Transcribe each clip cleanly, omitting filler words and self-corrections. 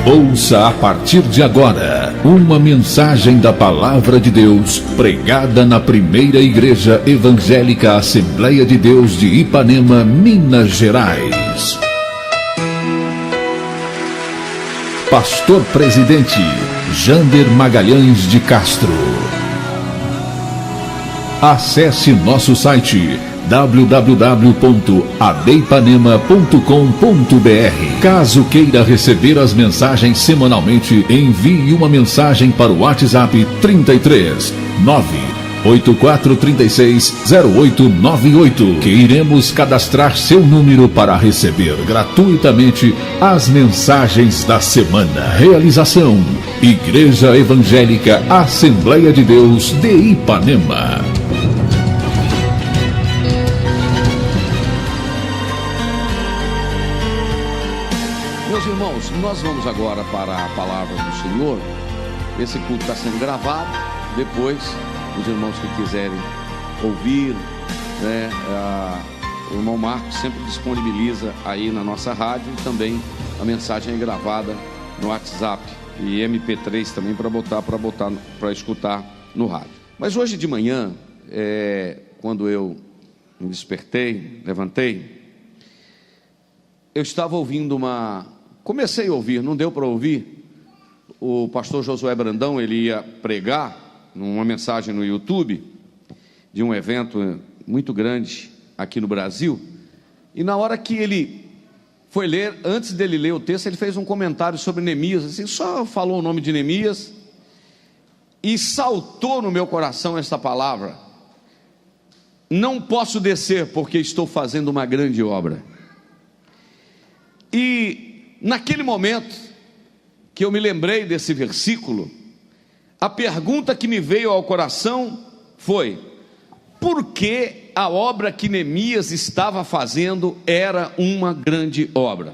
Ouça a partir de agora uma mensagem da Palavra de Deus pregada na primeira Igreja Evangélica Assembleia de Deus de Ipanema, Minas Gerais. Pastor Presidente Jander Magalhães de Castro. Acesse nosso site www.adeipanema.com.br. Caso queira receber as mensagens semanalmente, envie uma mensagem para o WhatsApp 33 98436 0898, que iremos cadastrar seu número para receber gratuitamente as mensagens da semana. Realização: Igreja Evangélica Assembleia de Deus de Ipanema. Meus irmãos, nós vamos agora para a palavra do Senhor. Esse culto está sendo gravado. Depois, os irmãos que quiserem ouvir, o irmão Marcos sempre disponibiliza aí na nossa rádio, e também a mensagem é gravada no WhatsApp e MP3 também para escutar no rádio. Mas hoje de manhã, quando eu me despertei, levantei, eu estava ouvindo comecei a ouvir, não deu para ouvir. O pastor Josué Brandão, ele ia pregar numa mensagem no YouTube de um evento muito grande aqui no Brasil, e na hora que ele foi ler, antes dele ler o texto, ele fez um comentário sobre Neemias, assim, só falou o nome de Neemias, e saltou no meu coração esta palavra: não posso descer porque estou fazendo uma grande obra. E naquele momento que eu me lembrei desse versículo, a pergunta que me veio ao coração foi: por que a obra que Neemias estava fazendo era uma grande obra?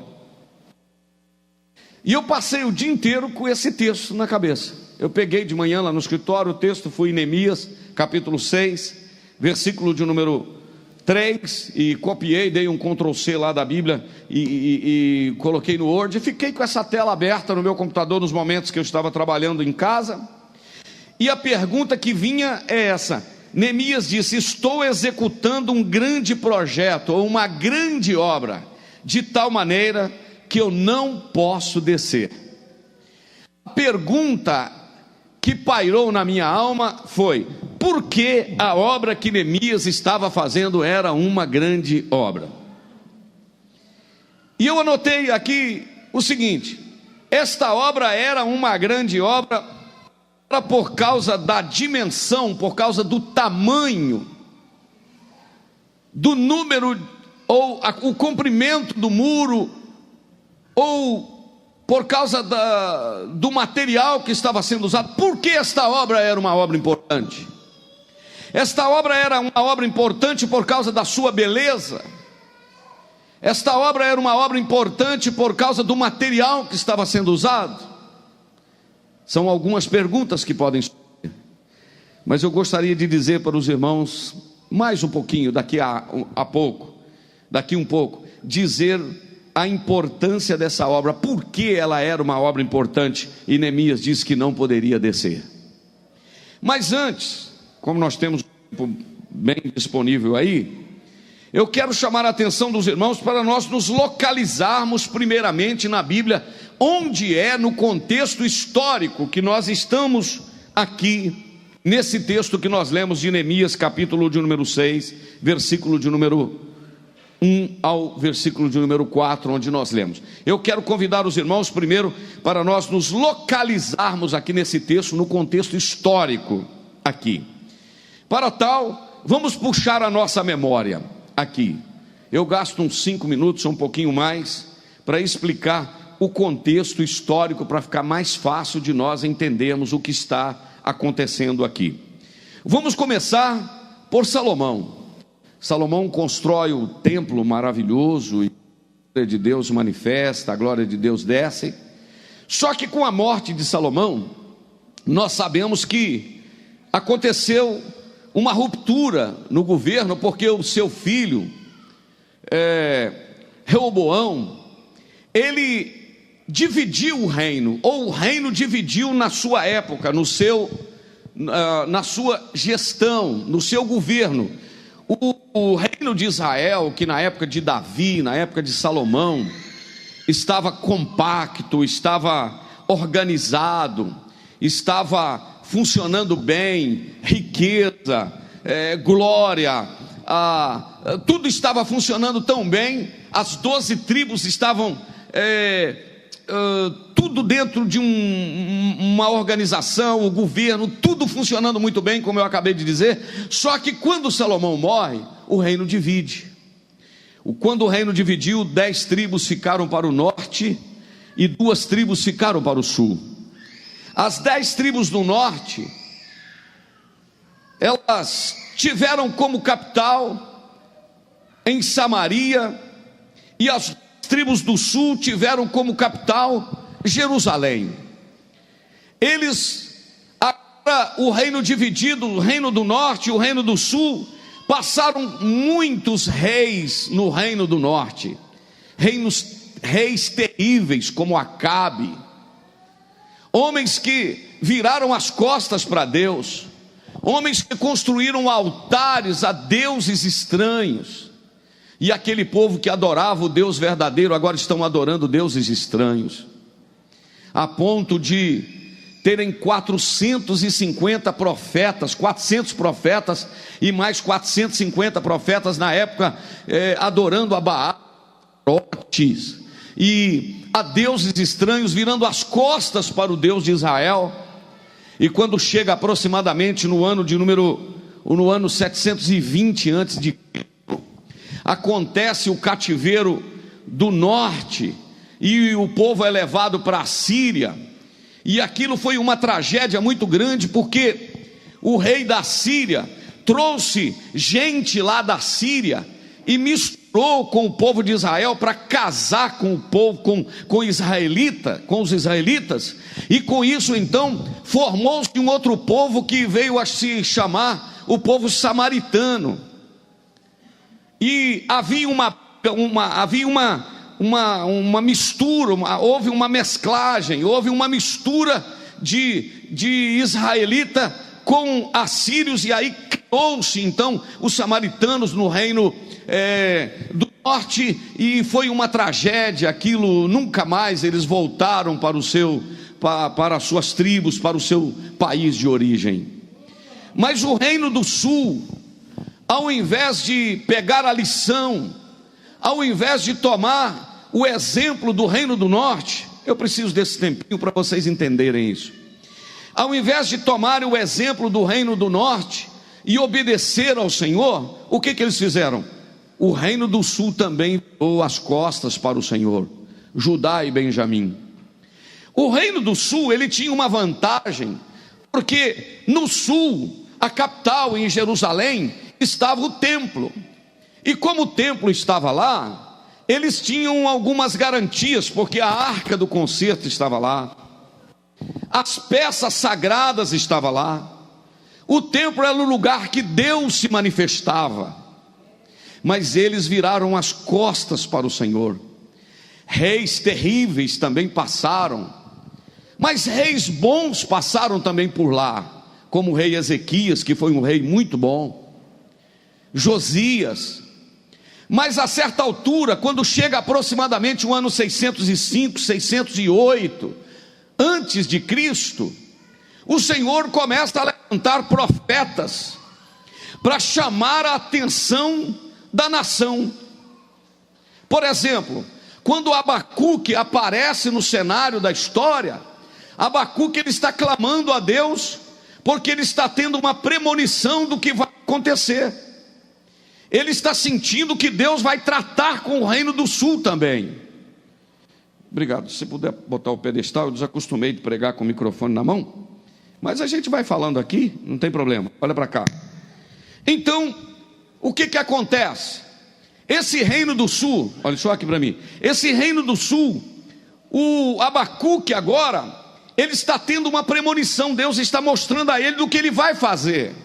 E eu passei o dia inteiro com esse texto na cabeça. Eu peguei de manhã lá no escritório o texto, fui em Neemias, capítulo 6, versículo de número 3, e copiei, dei um Ctrl+C lá da Bíblia e coloquei no Word, e fiquei com essa tela aberta no meu computador nos momentos que eu estava trabalhando em casa. E a pergunta que vinha é essa: Neemias disse: estou executando um grande projeto, ou uma grande obra, de tal maneira que eu não posso descer. A pergunta que pairou na minha alma foi: por que a obra que Neemias estava fazendo era uma grande obra? E eu anotei aqui o seguinte: esta obra era uma grande obra por causa da dimensão, por causa do tamanho, do número, ou o comprimento do muro, ou por causa do material que estava sendo usado. Por que esta obra era uma obra importante? Esta obra era uma obra importante por causa da sua beleza. Esta obra era uma obra importante por causa do material que estava sendo usado. São algumas perguntas que podem surgir, mas eu gostaria de dizer para os irmãos mais um pouquinho, daqui um pouco, dizer a importância dessa obra, por que ela era uma obra importante, e Neemias disse que não poderia descer. Mas antes, como nós temos um tempo bem disponível aí, eu quero chamar a atenção dos irmãos para nós nos localizarmos primeiramente na Bíblia, onde é no contexto histórico que nós estamos aqui, nesse texto que nós lemos de Neemias, capítulo de número 6, versículo de número 1 ao versículo de número 4, onde nós lemos. Eu quero convidar os irmãos primeiro para nós nos localizarmos aqui nesse texto, no contexto histórico aqui. Para tal, vamos puxar a nossa memória aqui. Eu gasto uns 5 minutos, um pouquinho mais, para explicar o contexto histórico, para ficar mais fácil de nós entendermos o que está acontecendo aqui. Vamos começar por Salomão. Salomão constrói o templo maravilhoso, e a glória de Deus manifesta, a glória de Deus desce. Só que com a morte de Salomão, nós sabemos que aconteceu uma ruptura no governo, porque o seu filho, Reoboão, ele dividiu o reino, ou o reino dividiu na sua época, na sua gestão, no seu governo. O reino de Israel, que na época de Davi, na época de Salomão, estava compacto, estava organizado, estava funcionando bem, riqueza, glória, tudo estava funcionando tão bem, as 12 tribos estavam tudo dentro de uma organização, o governo, tudo funcionando muito bem, como eu acabei de dizer. Só que quando Salomão morre, o reino divide. Quando o reino dividiu, 10 tribos ficaram para o norte e 2 tribos ficaram para o sul. As 10 tribos do norte, elas tiveram como capital em Samaria, e as tribos do sul tiveram como capital Jerusalém. Agora o reino dividido, o reino do norte e o reino do sul, passaram muitos reis no reino do norte, reis terríveis como Acabe, homens que viraram as costas para Deus, homens que construíram altares a deuses estranhos. E aquele povo que adorava o Deus verdadeiro, agora estão adorando deuses estranhos, a ponto de terem 450 profetas, 400 profetas e mais 450 profetas na época, adorando a Baal e a deuses estranhos, virando as costas para o Deus de Israel. E quando chega aproximadamente no ano 720 antes de Cristo, acontece o cativeiro do norte, e o povo é levado para a Síria, e aquilo foi uma tragédia muito grande, porque o rei da Síria trouxe gente lá da Síria e misturou com o povo de Israel para casar com o povo, com os israelitas, e com isso então formou-se um outro povo que veio a se chamar o povo samaritano. E havia uma mistura, houve uma mesclagem, houve uma mistura de israelita com assírios, e aí criou-se então os samaritanos no reino do norte, e foi uma tragédia aquilo. Nunca mais eles voltaram para as suas tribos, para o seu país de origem. Mas o reino do sul, ao invés de pegar a lição, ao invés de tomar o exemplo do reino do norte, eu preciso desse tempinho para vocês entenderem isso. Ao invés de tomar o exemplo do reino do norte e obedecer ao Senhor, o que eles fizeram? O reino do sul também virou as costas para o Senhor, Judá e Benjamim. O reino do sul, ele tinha uma vantagem, porque no sul, a capital em Jerusalém, estava o templo, e como o templo estava lá, eles tinham algumas garantias, porque a arca do concerto estava lá, as peças sagradas estavam lá, o templo era o lugar que Deus se manifestava. Mas eles viraram as costas para o Senhor. Reis terríveis também passaram, mas reis bons passaram também por lá, como o rei Ezequias, que foi um rei muito bom, Josias. Mas a certa altura, quando chega aproximadamente o ano 605, 608 antes de Cristo, o Senhor começa a levantar profetas para chamar a atenção da nação. Por exemplo, quando Abacuque aparece no cenário da história, Abacuque ele está clamando a Deus, porque ele está tendo uma premonição do que vai acontecer. Ele está sentindo que Deus vai tratar com o reino do sul também. Obrigado. Se puder botar o pedestal, eu desacostumei de pregar com o microfone na mão, mas a gente vai falando aqui, não tem problema. Olha para cá. Então, o que acontece? Esse reino do sul, olha só aqui para mim, esse reino do sul, o Abacuque agora, ele está tendo uma premonição. Deus está mostrando a ele do que ele vai fazer.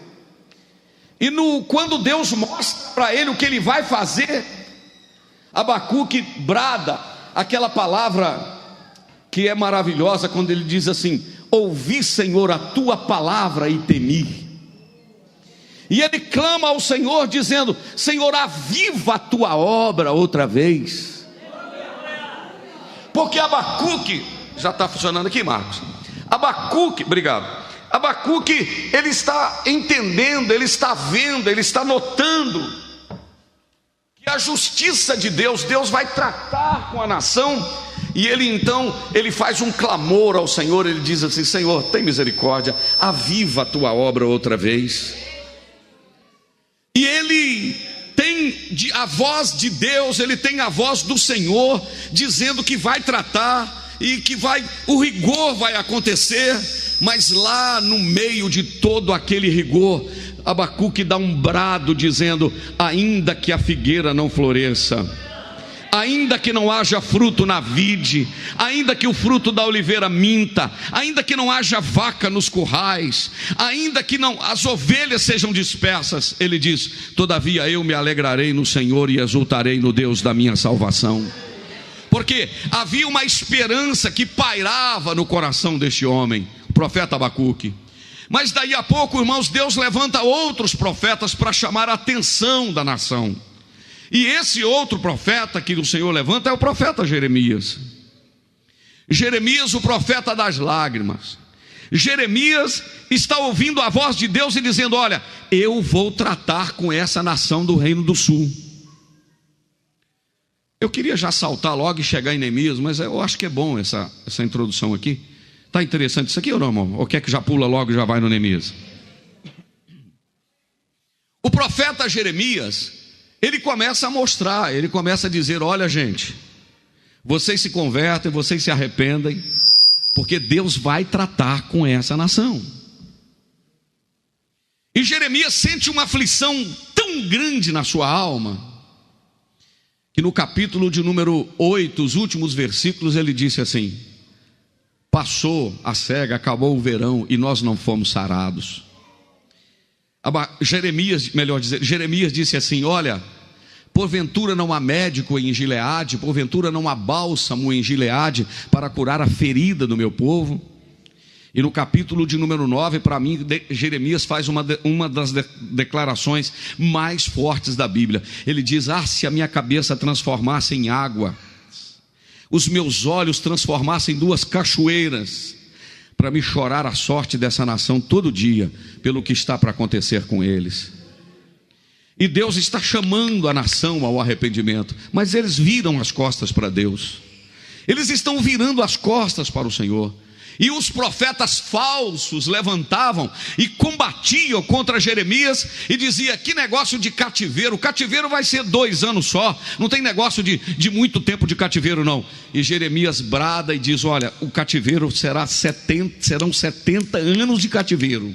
E quando Deus mostra para ele o que ele vai fazer, Abacuque brada aquela palavra que é maravilhosa, quando ele diz assim: ouvi, Senhor, a tua palavra e temi. E ele clama ao Senhor dizendo: Senhor, aviva a tua obra outra vez. Porque Abacuque, já está funcionando aqui, Marcos? Abacuque, obrigado. Abacuque, ele está entendendo, ele está vendo, ele está notando que a justiça de Deus, Deus vai tratar com a nação. E ele então, ele faz um clamor ao Senhor, ele diz assim: Senhor, tem misericórdia, aviva a tua obra outra vez. E ele tem a voz de Deus, ele tem a voz do Senhor, dizendo que vai tratar, e que o rigor vai acontecer. Mas lá no meio de todo aquele rigor, Abacuque dá um brado dizendo: ainda que a figueira não floresça, ainda que não haja fruto na vide, ainda que o fruto da oliveira minta, ainda que não haja vaca nos currais, ainda que não as ovelhas sejam dispersas, ele diz: todavia eu me alegrarei no Senhor e exultarei no Deus da minha salvação. Porque havia uma esperança que pairava no coração deste homem, o profeta Abacuque. Mas daí a pouco, irmãos, Deus levanta outros profetas para chamar a atenção da nação. E esse outro profeta que o Senhor levanta é o profeta Jeremias. Jeremias, o profeta das lágrimas. Jeremias está ouvindo a voz de Deus e dizendo: olha, eu vou tratar com essa nação do Reino do Sul. Eu queria já saltar logo e chegar em Neemias, mas eu acho que é bom essa introdução aqui. Está interessante isso aqui ou não, irmão? Ou quer que já pula logo e já vai no Neemias? O profeta Jeremias, ele começa a mostrar, ele começa a dizer: olha, gente, vocês se convertem, vocês se arrependem, porque Deus vai tratar com essa nação. E Jeremias sente uma aflição tão grande na sua alma, que no capítulo de número 8, os últimos versículos, ele disse assim: passou a cega, acabou o verão e nós não fomos sarados. Jeremias disse assim: olha, porventura não há médico em Gileade, porventura não há bálsamo em Gileade para curar a ferida do meu povo. E no capítulo de número 9, para mim, Jeremias faz uma das declarações mais fortes da Bíblia. Ele diz: se a minha cabeça transformasse em água, os meus olhos transformassem em 2 cachoeiras, para me chorar a sorte dessa nação todo dia, pelo que está para acontecer com eles. E Deus está chamando a nação ao arrependimento, mas eles viram as costas para Deus, eles estão virando as costas para o Senhor. E os profetas falsos levantavam e combatiam contra Jeremias e dizia: que negócio de cativeiro, o cativeiro vai ser 2 anos só, não tem negócio de muito tempo de cativeiro não. E Jeremias brada e diz: olha, o cativeiro serão 70 anos de cativeiro.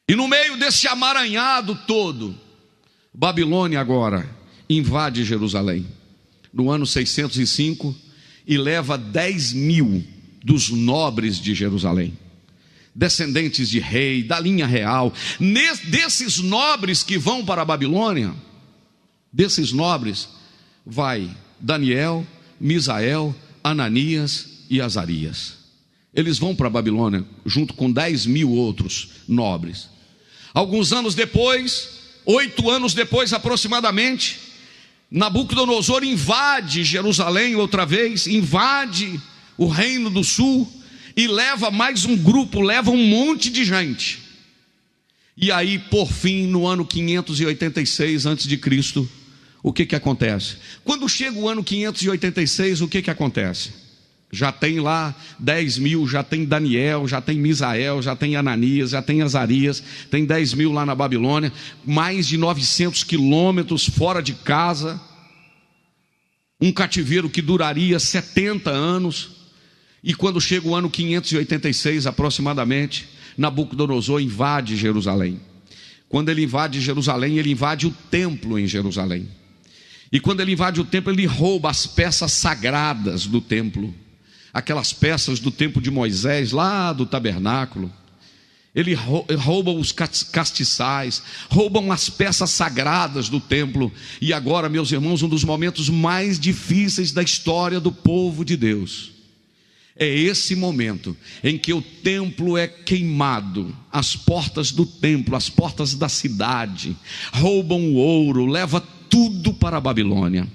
E no meio desse amaranhado todo, Babilônia agora invade Jerusalém no ano 605 e leva 10.000 dos nobres de Jerusalém, descendentes de rei, da linha real. Desses nobres que vão para a Babilônia, desses nobres vai Daniel, Misael, Ananias e Azarias. Eles vão para a Babilônia junto com 10.000 outros nobres. Alguns anos depois, 8 anos depois aproximadamente, Nabucodonosor invade Jerusalém outra vez, invade o Reino do Sul e leva mais um grupo, leva um monte de gente. E aí, por fim, no ano 586 a.C., o que acontece? Quando chega o ano 586, o que acontece? Já tem lá 10.000, já tem Daniel, já tem Misael, já tem Ananias, já tem Azarias, tem 10.000 lá na Babilônia, mais de 900 quilômetros fora de casa, um cativeiro que duraria 70 anos, e quando chega o ano 586 aproximadamente, Nabucodonosor invade Jerusalém. Quando ele invade Jerusalém, ele invade o templo em Jerusalém, e quando ele invade o templo, ele rouba as peças sagradas do templo, aquelas peças do tempo de Moisés, lá do tabernáculo. Ele rouba os castiçais, roubam as peças sagradas do templo. E agora, meus irmãos, um dos momentos mais difíceis da história do povo de Deus é esse momento em que o templo é queimado, as portas do templo, as portas da cidade, roubam o ouro, leva tudo para a Babilônia.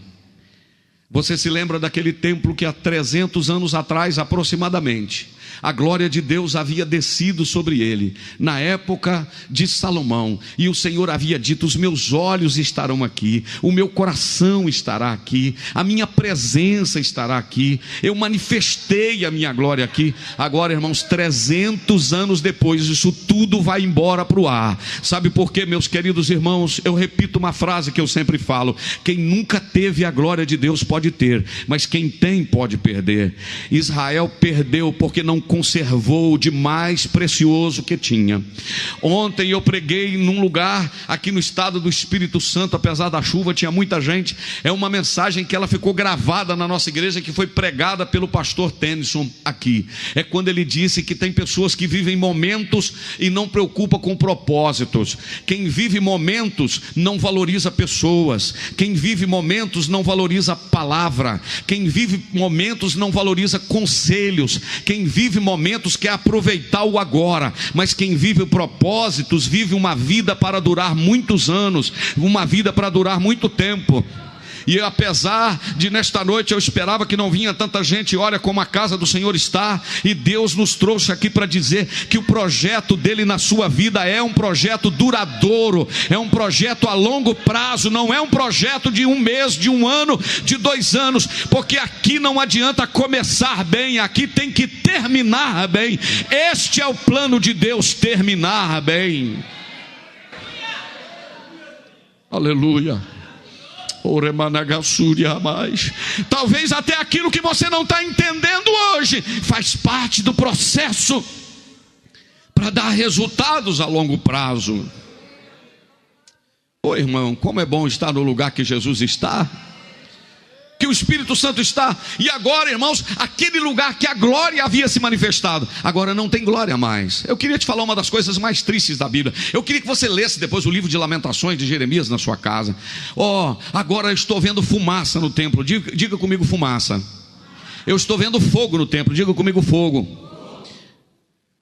Você se lembra daquele templo que há 300 anos atrás aproximadamente, a glória de Deus havia descido sobre ele, na época de Salomão, e o Senhor havia dito: os meus olhos estarão aqui, o meu coração estará aqui, a minha presença estará aqui, eu manifestei a minha glória aqui. Agora, irmãos, 300 anos depois, isso tudo vai embora para o ar. Sabe por quê, meus queridos irmãos? Eu repito uma frase que eu sempre falo: quem nunca teve a glória de Deus pode ter, mas quem tem pode perder. Israel perdeu porque não conservou o de mais precioso que tinha. Ontem eu preguei num lugar aqui no estado do Espírito Santo, apesar da chuva, tinha muita gente. É uma mensagem que ela ficou gravada na nossa igreja, que foi pregada pelo pastor Tennyson aqui. É quando ele disse que tem pessoas que vivem momentos e não preocupa com propósitos. Quem vive momentos não valoriza pessoas. Quem vive momentos não valoriza a palavra. Quem vive momentos não valoriza conselhos. Quem vive momentos quer aproveitar o agora, mas quem vive propósitos vive uma vida para durar muitos anos, uma vida para durar muito tempo. E apesar de nesta noite eu esperava que não vinha tanta gente, olha como a casa do Senhor está, e Deus nos trouxe aqui para dizer que o projeto dele na sua vida é um projeto duradouro, é um projeto a longo prazo, não é um projeto de um mês, de um ano, de 2 anos, porque aqui não adianta começar bem, aqui tem que terminar bem. Este é o plano de Deus, terminar bem. Aleluia. Talvez até aquilo que você não está entendendo hoje faz parte do processo para dar resultados a longo prazo. Ô irmão, como é bom estar no lugar que Jesus está, que o Espírito Santo está. E agora, irmãos, aquele lugar que a glória havia se manifestado, agora não tem glória mais. Eu queria te falar uma das coisas mais tristes da Bíblia. Eu queria que você lesse depois o livro de Lamentações de Jeremias na sua casa. Agora eu estou vendo fumaça no templo. Diga comigo, fumaça. Eu estou vendo fogo no templo. Diga comigo, fogo.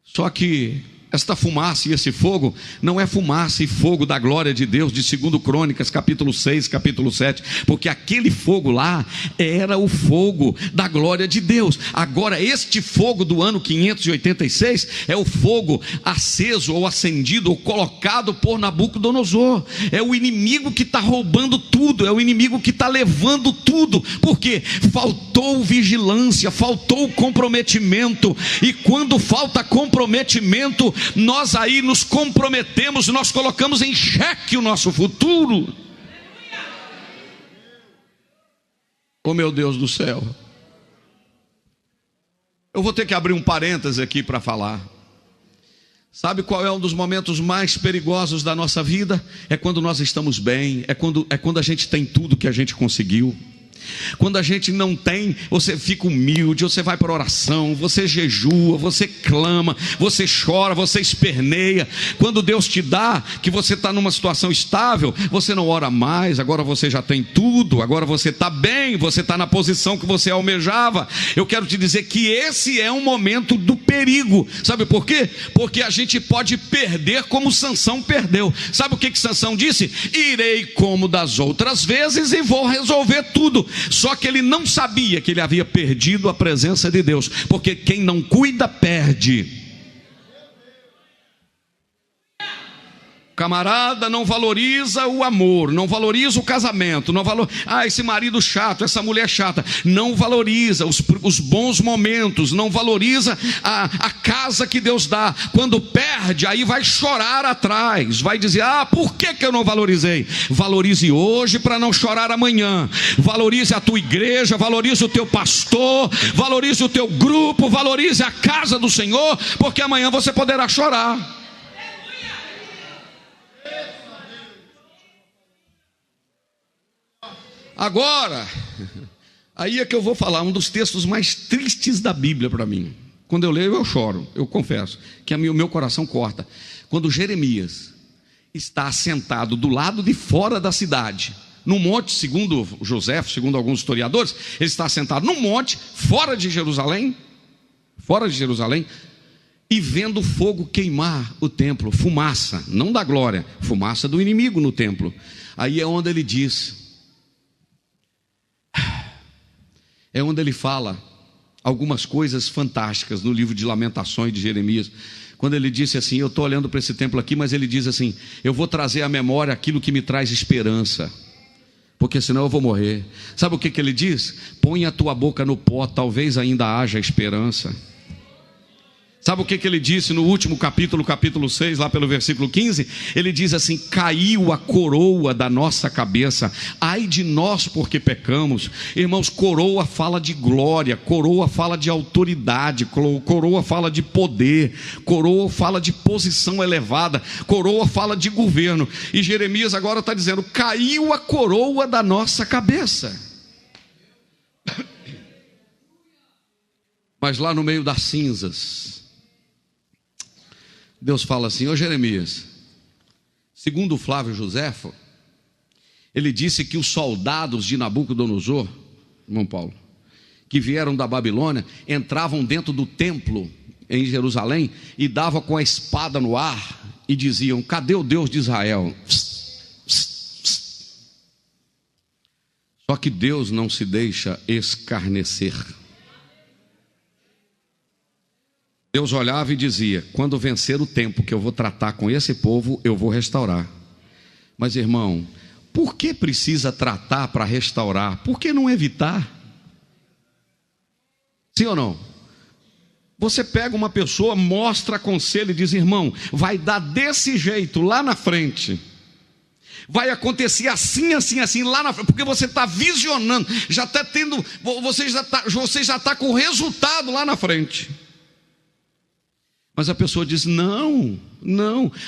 Só que esta fumaça e esse fogo não é fumaça e fogo da glória de Deus de 2 Crônicas, capítulo 6, capítulo 7, porque aquele fogo lá era o fogo da glória de Deus. Agora este fogo do ano 586 é o fogo aceso ou acendido ou colocado por Nabucodonosor. É o inimigo que está roubando tudo, é o inimigo que está levando tudo, porque faltou vigilância, faltou comprometimento, e quando falta comprometimento, nós aí nos comprometemos, nós colocamos em xeque o nosso futuro. Oh meu Deus do céu, eu vou ter que abrir um parêntese aqui para falar. Sabe qual é um dos momentos mais perigosos da nossa vida? É quando nós estamos bem, é quando a gente tem tudo que a gente conseguiu. Quando a gente não tem, você fica humilde, você vai para oração, você jejua, você clama, você chora, você esperneia. Quando Deus te dá, que você está numa situação estável, você não ora mais, agora você já tem tudo, agora você está bem, você está na posição que você almejava. Eu quero te dizer que esse é um momento do perigo. Sabe por quê? Porque a gente pode perder como Sansão perdeu. Sabe o que Sansão disse? Irei como das outras vezes e vou resolver tudo. Só que ele não sabia que ele havia perdido a presença de Deus, porque quem não cuida perde. Camarada não valoriza o amor, não valoriza o casamento, não valoriza, esse marido chato, essa mulher chata, não valoriza os bons momentos, não valoriza a casa que Deus dá. Quando perde, aí vai chorar atrás, vai dizer, por que eu não valorizei? Valorize hoje para não chorar amanhã. Valorize a tua igreja, valorize o teu pastor, valorize o teu grupo, valorize a casa do Senhor, porque amanhã você poderá chorar. Agora, aí é que eu vou falar um dos textos mais tristes da Bíblia para mim. Quando eu leio, eu choro, eu confesso, que o meu coração corta. Quando Jeremias está assentado do lado de fora da cidade, no monte, segundo José, segundo alguns historiadores, ele está assentado num monte, fora de Jerusalém, e vendo o fogo queimar o templo, fumaça, não da glória, fumaça do inimigo no templo. Aí é onde ele diz, é onde ele fala algumas coisas fantásticas no livro de Lamentações de Jeremias, quando ele disse assim, eu estou olhando para esse templo aqui, mas ele diz assim, eu vou trazer à memória aquilo que me traz esperança, porque senão eu vou morrer. Sabe o que ele diz? Põe a tua boca no pó, talvez ainda haja esperança. Sabe o que ele disse no último capítulo, capítulo 6, lá pelo versículo 15? Ele diz assim, caiu a coroa da nossa cabeça, ai de nós porque pecamos. Irmãos, coroa fala de glória, coroa fala de autoridade, coroa fala de poder, coroa fala de posição elevada, coroa fala de governo. E Jeremias agora está dizendo, caiu a coroa da nossa cabeça. Mas lá no meio das cinzas, Deus fala assim, ô Jeremias, segundo Flávio Joséfo, ele disse que os soldados de Nabucodonosor, irmão Paulo, que vieram da Babilônia, entravam dentro do templo em Jerusalém e davam com a espada no ar e diziam, cadê o Deus de Israel? Só que Deus não se deixa escarnecer. Deus olhava e dizia, quando vencer o tempo que eu vou tratar com esse povo, eu vou restaurar. Mas irmão, por que precisa tratar para restaurar? Por que não evitar? Sim ou não? Você pega uma pessoa, mostra conselho e diz, irmão, vai dar desse jeito lá na frente. Vai acontecer assim, assim, assim, lá na frente, porque você está visionando, já está tendo, você já está com o resultado lá na frente. Mas a pessoa diz, não,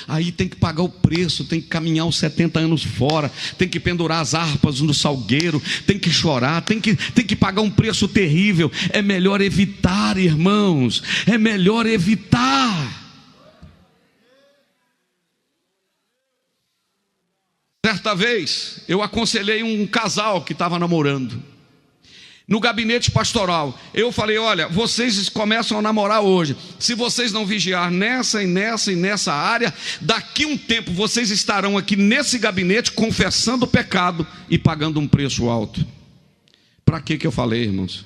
aí tem que pagar o preço, tem que caminhar os 70 anos fora, tem que pendurar as harpas no salgueiro, tem que chorar, tem que pagar um preço terrível. É melhor evitar, irmãos, é melhor evitar. Certa vez, eu aconselhei um casal que estava namorando, no gabinete pastoral. Eu falei, olha, vocês começam a namorar hoje, se vocês não vigiar nessa e nessa e nessa área, daqui um tempo vocês estarão aqui nesse gabinete confessando o pecado e pagando um preço alto. Para que eu falei, irmãos?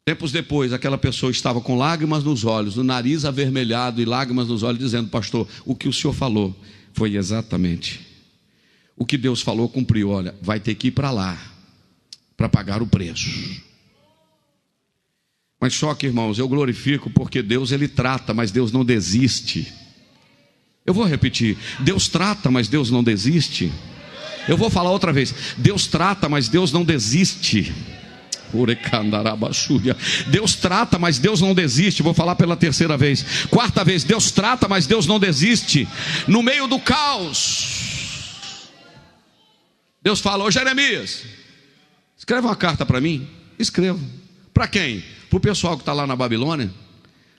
Tempos depois, aquela pessoa estava com lágrimas nos olhos, o nariz avermelhado e lágrimas nos olhos, dizendo, pastor, o que o senhor falou foi exatamente o que Deus falou, cumpriu. Olha, vai ter que ir para lá para pagar o preço. Mas só que, irmãos, eu glorifico porque Deus, Ele trata, mas Deus não desiste. Eu vou repetir, Deus trata, mas Deus não desiste. Eu vou falar outra vez, Deus trata, mas Deus não desiste. Deus trata, mas Deus não desiste. Vou falar pela terceira vez, quarta vez, Deus trata, mas Deus não desiste. No meio do caos, Deus fala, ô Jeremias, escreve uma carta para mim. Escrevo. Para quem? Para o pessoal que está lá na Babilônia.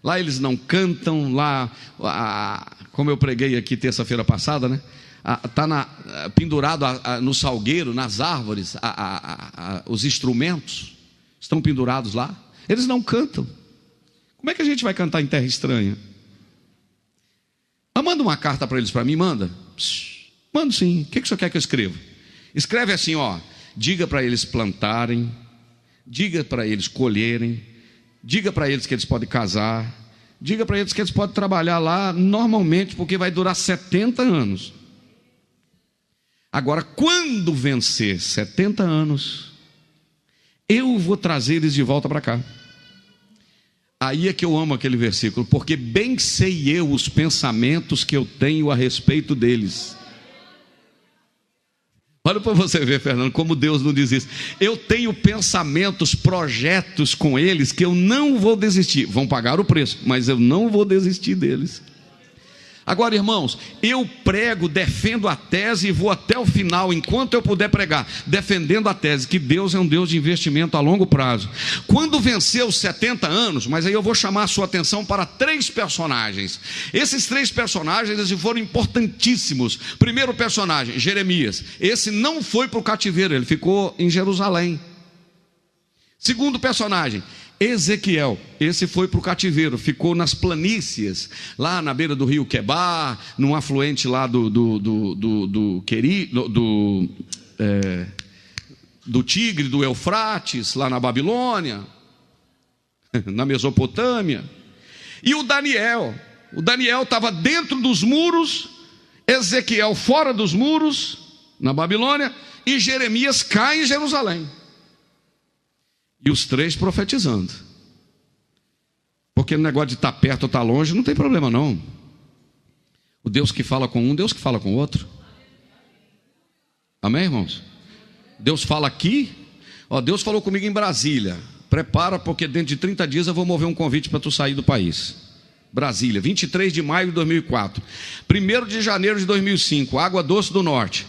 Lá eles não cantam, lá, como eu preguei aqui terça-feira passada, né? Está pendurado no salgueiro, nas árvores, os instrumentos estão pendurados lá. Eles não cantam. Como é que a gente vai cantar em terra estranha? Mas manda uma carta para eles, para mim, manda. Manda sim. O que o senhor quer que eu escreva? Escreve assim, ó. Diga para eles plantarem, diga para eles colherem, diga para eles que eles podem casar, diga para eles que eles podem trabalhar lá normalmente, porque vai durar 70 anos. Agora, quando vencer 70 anos, eu vou trazer eles de volta para cá. Aí é que eu amo aquele versículo, porque bem sei eu os pensamentos que eu tenho a respeito deles. Olha para você ver, Fernando, como Deus não diz isso. Eu tenho pensamentos, projetos com eles que eu não vou desistir. Vão pagar o preço, mas eu não vou desistir deles. Agora, irmãos, eu prego, defendo a tese e vou até o final, enquanto eu puder pregar, defendendo a tese que Deus é um Deus de investimento a longo prazo. Quando venceu os 70 anos, mas aí eu vou chamar a sua atenção para 3 personagens. Esses 3 personagens, eles foram importantíssimos. Primeiro personagem, Jeremias. Esse não foi para o cativeiro, ele ficou em Jerusalém. Segundo personagem, Ezequiel. Esse foi para o cativeiro, ficou nas planícies, lá na beira do rio Quebar, num afluente lá do Tigre, do Eufrates, lá na Babilônia, na Mesopotâmia. E o Daniel estava dentro dos muros, Ezequiel fora dos muros, na Babilônia, e Jeremias cai em Jerusalém. E os 3 profetizando. Porque no negócio de estar perto ou estar longe não tem problema não. O Deus que fala com um, Deus que fala com o outro. Amém, irmãos? Deus fala aqui. Deus falou comigo em Brasília. Prepara, porque dentro de 30 dias eu vou mover um convite para tu sair do país. Brasília, 23 de maio de 2004. 1º de janeiro de 2005, Água Doce do Norte.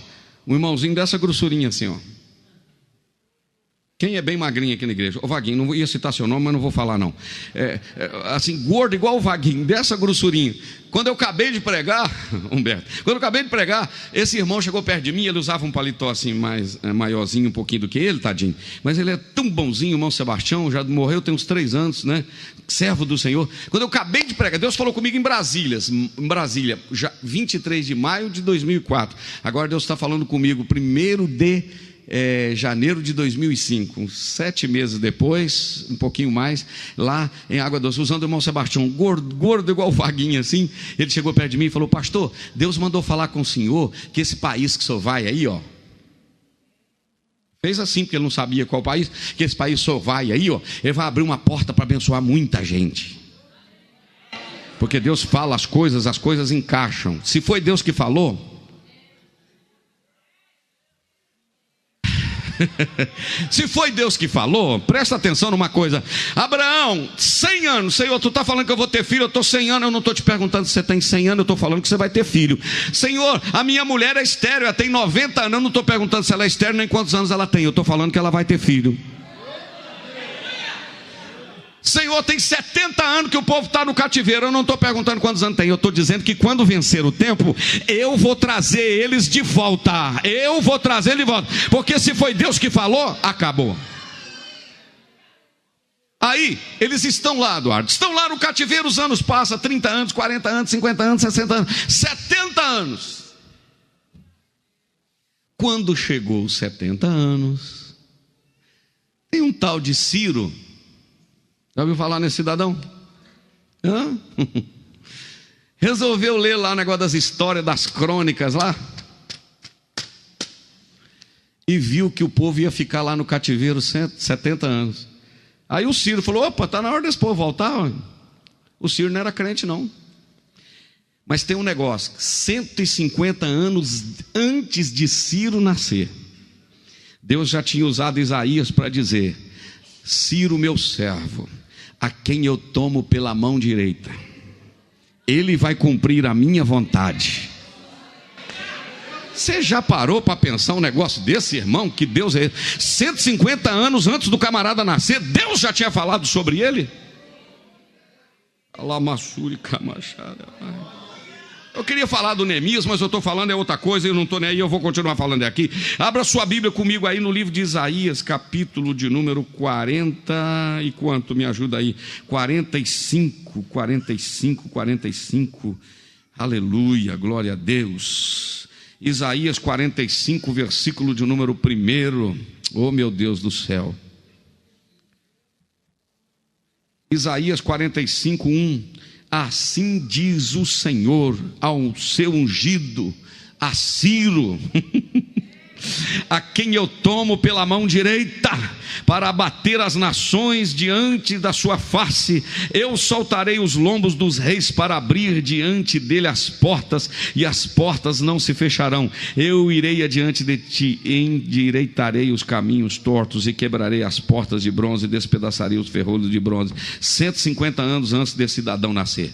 Um irmãozinho dessa grossurinha assim, ó. Quem é bem magrinho aqui na igreja? O Vaguinho, não ia citar seu nome, mas não vou falar não. Assim, gordo igual o Vaguinho, dessa grossurinha. Quando eu acabei de pregar, Humberto, quando eu acabei de pregar, esse irmão chegou perto de mim, ele usava um paletó assim, mais maiorzinho um pouquinho do que ele, tadinho. Mas ele é tão bonzinho, irmão Sebastião, já morreu tem uns 3 anos, né? Servo do Senhor. Quando eu acabei de pregar, Deus falou comigo em Brasília, já 23 de maio de 2004. Agora Deus está falando comigo, 1º de janeiro de 2005, uns 7 meses depois, um pouquinho mais, lá em Água Doce, usando o irmão Sebastião, gordo igual o Vaguinho assim. Ele chegou perto de mim e falou: pastor, Deus mandou falar com o senhor que esse país que o senhor vai aí, ó, fez assim, porque ele não sabia qual país, que esse país que o senhor vai aí, ó, ele vai abrir uma porta para abençoar muita gente. Porque Deus fala as coisas encaixam. Se foi Deus que falou, se foi Deus que falou, presta atenção numa coisa. Abraão, 100 anos, Senhor, tu está falando que eu vou ter filho, eu estou 100 anos, eu não estou te perguntando se você tem 100 anos, eu estou falando que você vai ter filho. Senhor, a minha mulher é estéril, ela tem 90 anos, eu não estou perguntando se ela é estéril, nem quantos anos ela tem, eu estou falando que ela vai ter filho. Senhor, tem 70 anos que o povo está no cativeiro, eu não estou perguntando quantos anos tem, eu estou dizendo que quando vencer o tempo, eu vou trazer eles de volta, porque se foi Deus que falou, acabou. Aí, eles estão lá, Eduardo, estão lá no cativeiro, os anos passam, 30 anos, 40 anos, 50 anos, 60 anos, 70 anos. Quando chegou os 70 anos, tem um tal de Ciro. Já ouviu falar nesse cidadão? Resolveu ler lá o negócio das histórias, das crônicas lá, e viu que o povo ia ficar lá no cativeiro 70 anos. Aí o Ciro falou: opa, está na hora desse povo voltar. O Ciro não era crente não. Mas tem um negócio, 150 anos antes de Ciro nascer, Deus já tinha usado Isaías para dizer: Ciro, meu servo, a quem eu tomo pela mão direita, ele vai cumprir a minha vontade. Você já parou para pensar um negócio desse, irmão? Que Deus é 150 anos antes do camarada nascer, Deus já tinha falado sobre ele? Alamassuri Camachara. Eu queria falar do Neemias, mas eu estou falando é outra coisa, eu não estou nem aí, eu vou continuar falando aqui. Abra sua Bíblia comigo aí no livro de Isaías, capítulo de número 40 e quanto? Me ajuda aí. 45. Aleluia, glória a Deus. Isaías 45, versículo de número 1. Oh meu Deus do céu. Isaías 45, 1. Assim diz o Senhor ao seu ungido, a Ciro, a quem eu tomo pela mão direita, para abater as nações diante da sua face. Eu soltarei os lombos dos reis para abrir diante dele as portas, e as portas não se fecharão. Eu irei adiante de ti, endireitarei os caminhos tortos, e quebrarei as portas de bronze, e despedaçarei os ferrolhos de bronze. 150 anos antes desse cidadão nascer.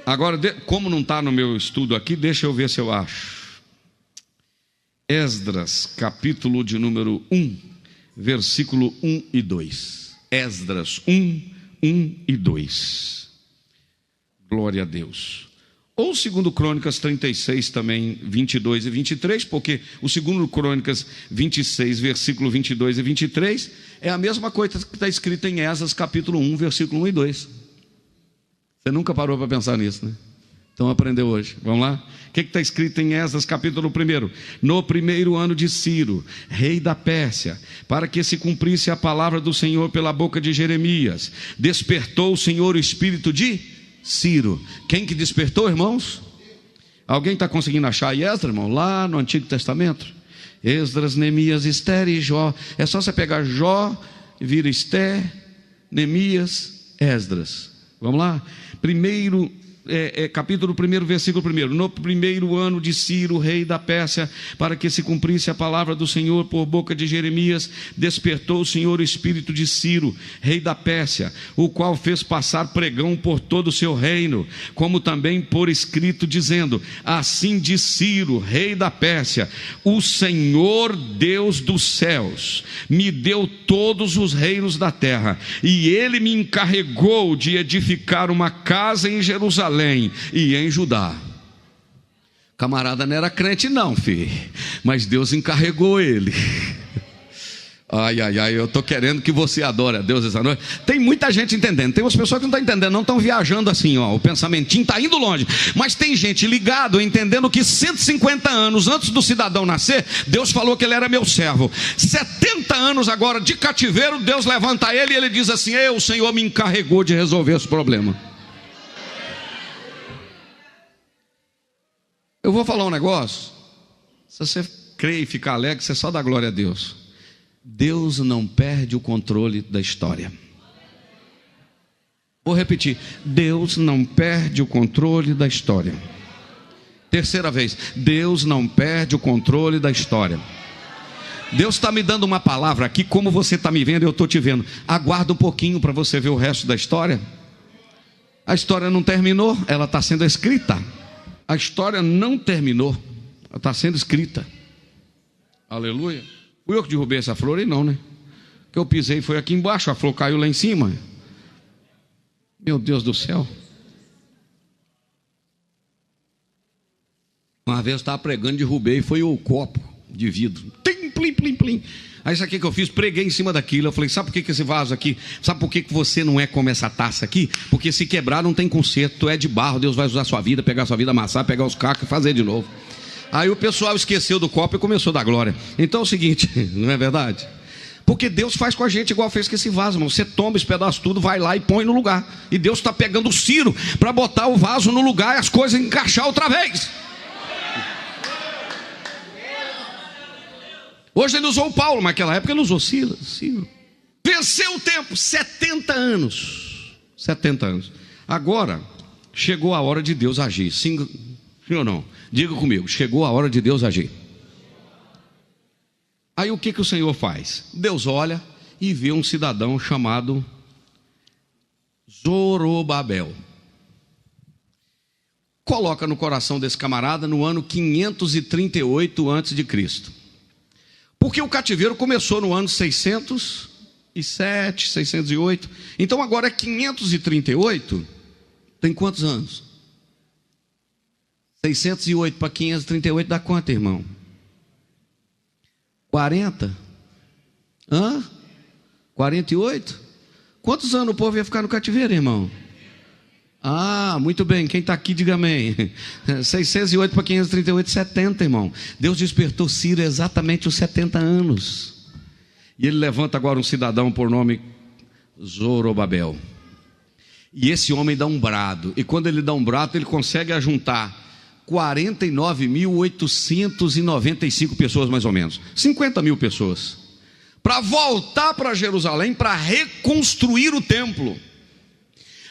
Agora, como não está no meu estudo aqui, deixa eu ver se eu acho. Esdras, capítulo de número 1, versículo 1 e 2. Esdras 1, 1 e 2. Glória a Deus. Ou 2 Crônicas 36 também, 22 e 23, porque o 2 Crônicas 26, versículo 22 e 23, é a mesma coisa que está escrita em Esdras, capítulo 1, versículo 1 e 2. Você nunca parou para pensar nisso, né? Então aprendeu hoje, vamos lá? O que está escrito em Esdras capítulo 1? No primeiro ano de Ciro, rei da Pérsia, para que se cumprisse a palavra do Senhor pela boca de Jeremias, despertou o Senhor o espírito de Ciro. Quem que despertou, irmãos? Alguém está conseguindo achar aí Esdras, irmão? Lá no Antigo Testamento? Esdras, Neemias, Ester e Jó. É só você pegar Jó, vira Ester, Neemias, Esdras. Vamos lá? Capítulo 1, versículo 1. No primeiro ano de Ciro, rei da Pérsia, para que se cumprisse a palavra do Senhor por boca de Jeremias, despertou o Senhor o espírito de Ciro, rei da Pérsia, o qual fez passar pregão por todo o seu reino, como também por escrito, dizendo: assim diz Ciro, rei da Pérsia: o Senhor Deus dos céus me deu todos os reinos da terra, e ele me encarregou de edificar uma casa em Jerusalém e em Judá. Camarada não era crente não, filho, mas Deus encarregou ele. Ai, eu estou querendo que você adore a Deus essa noite. Tem muita gente entendendo, tem umas pessoas que não estão entendendo, não estão viajando assim, ó, o pensamentinho está indo longe, mas tem gente ligado, entendendo que 150 anos antes do cidadão nascer, Deus falou que ele era meu servo. 70 anos agora de cativeiro, Deus levanta ele e ele diz assim: o Senhor me encarregou de resolver esse problema. Eu vou falar um negócio, se você crê e ficar alegre, você só dá glória a Deus. Deus não perde o controle da história. Vou repetir: Deus não perde o controle da história. Terceira vez: Deus não perde o controle da história. Deus está me dando uma palavra aqui, como você está me vendo, eu estou te vendo. Aguarda um pouquinho para você ver o resto da história. A história não terminou, ela está sendo escrita. A história não terminou, ela está sendo escrita. Aleluia. Fui eu que derrubei essa flor? E não, né? O que eu pisei foi aqui embaixo, a flor caiu lá em cima. Meu Deus do céu. Uma vez eu estava pregando, derrubei, foi o copo de vidro. Tim, plim, plim, plim. Aí isso aqui que eu fiz, preguei em cima daquilo. Eu falei: sabe por que esse vaso aqui? Sabe por que você não é como essa taça aqui? Porque se quebrar não tem conserto, tu é de barro, Deus vai usar a sua vida, pegar a sua vida, amassar, pegar os cacos e fazer de novo. Aí o pessoal esqueceu do copo e começou a dar glória. Então é o seguinte, não é verdade? Porque Deus faz com a gente igual fez com esse vaso, irmão. Você toma esse pedaço tudo, vai lá e põe no lugar. E Deus está pegando o Ciro para botar o vaso no lugar e as coisas encaixar outra vez. Hoje ele usou o Paulo, mas naquela época ele usou Ciro. Venceu o tempo, 70 anos. 70 anos. Agora, chegou a hora de Deus agir. Sim ou não? Diga comigo, chegou a hora de Deus agir. Aí o que o Senhor faz? Deus olha e vê um cidadão chamado Zorobabel. Coloca no coração desse camarada no ano 538 a.C. Porque o cativeiro começou no ano 607, 608. Então agora é 538. Tem quantos anos? 608 para 538 dá quanto, irmão? 40? 48? Quantos anos o povo ia ficar no cativeiro, irmão? Muito bem, quem está aqui diga amém. 608 para 538, 70, irmão. Deus despertou Ciro exatamente os 70 anos. E ele levanta agora um cidadão por nome Zorobabel. E esse homem dá um brado. E quando ele dá um brado, ele consegue ajuntar 49.895 pessoas mais ou menos. 50 mil pessoas. Para voltar para Jerusalém, para reconstruir o templo.